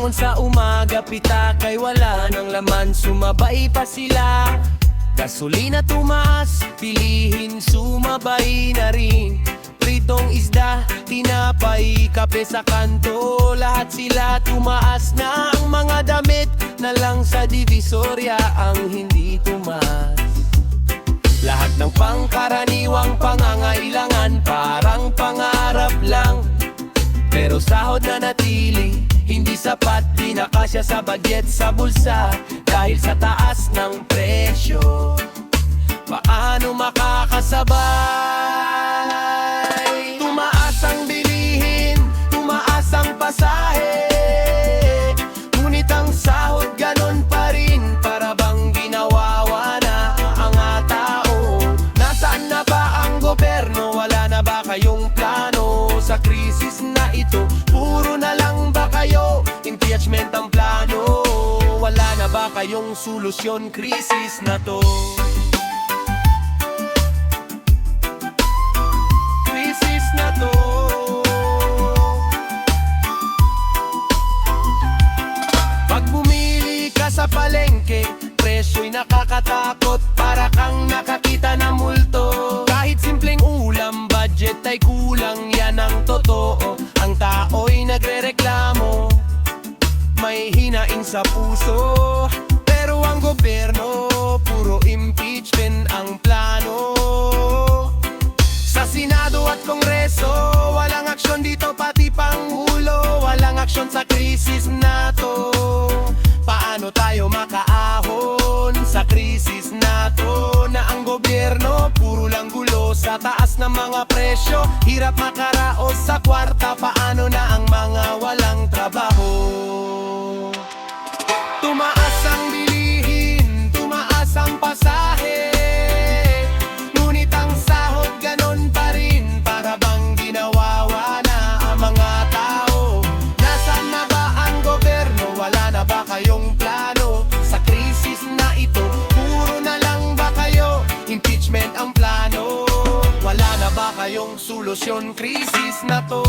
Pagbangon sa umaga, pitakay wala ng laman, sumabay pa sila. Gasolina tumaas, pilihin sumabay na rin. Pritong isda, tinapay, kape sa kanto, lahat sila tumaas na. Ang mga damit na lang sa Divisoria ang hindi tumaas. Lahat ng pangkaraniwang pangangailangan parang pangarap lang, pero sahod na natili, hindi sapat, di na kasya sa budget sa bulsa. Dahil sa taas ng presyo, paano makakasabay? Tumaas ang bilihin, tumaas ang pasahe, ngunit ang sahod ganon pa rin, para bang ginawawa na ang tao. Nasaan na ba ang gobyerno? Wala na ba kayong plano sa krisis na ito? Puro na lang ba kayo impeachment ang plano? Wala na ba kayong solusyon krisis na to? Krisis na to. Pag bumili ka sa palengke, presyo'y nakakatakot, para kang nakakita ng multo. Kahit simpleng ulam, budget ay kulang, yan ang totoo. Ang tao'y nagrereklamo, may hinaing sa puso, pero ang gobyerno puro impeachment ang plano. Sa Senado at Kongreso, walang aksyon dito, pati Pangulo, walang aksyon sa krisis na to. Paano tayo makaahon sa krisis na to? Na ang gobyerno puro lang gulo, sa taas ng mga presyo, hirap makaraos sa kwarta. Paano na ang mga walang trabaho? Tumaas ang bilihin, tumaas ang pasahe, ngunit ang sahod ganon pa rin, para bang ginawawa na ang mga tao. Nasaan na ba ang gobyerno? Wala na ba kayong plano sa krisis na ito? Puro na lang ba kayo impeachment ang plano? Wala na ba kayong solusyon krisis na to?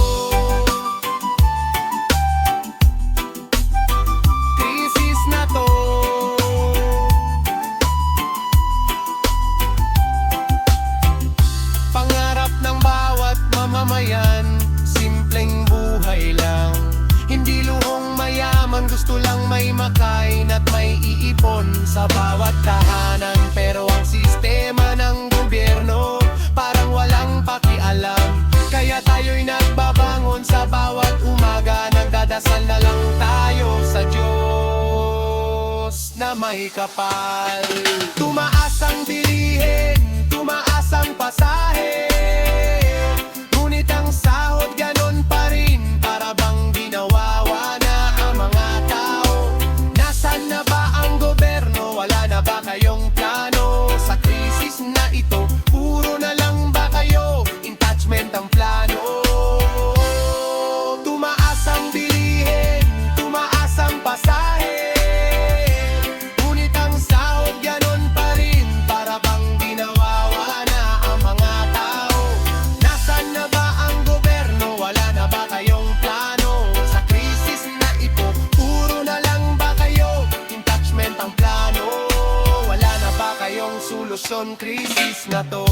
Pangarap ng bawat mamamayan, simpleng buhay lang, hindi luhong mayaman, gusto lang may makain at may iipon sa bawat tahanan. Pero ang sistema ng gobyerno parang walang pakialam, kaya tayo'y nagbabangon sa bawat umaga, nagdadasal na lang tayo sa Diyos na may kapal. Tumaas ang bilihin, tumaas ang pasahe, ngunit ang sahod ganon pa rin, para bang ginawawa na ang mga tao. Nasaan na ba ang gobyerno? Wala na ba kayong plano sa krisis na ito? Puro na lang ba kayo impeachment ang plano? Tumaas ang bilihin, tumaas ang pasahe, ngunit ang sahod ganon pa rin, para bang ginawawa na ang mga tao. Nasaan na ba ang gobyerno? Wala na ba kayong plano sa krisis na ito? Puro na lang ba kayo impeachment ang plano? Wala na ba kayong solusyon krisis na to?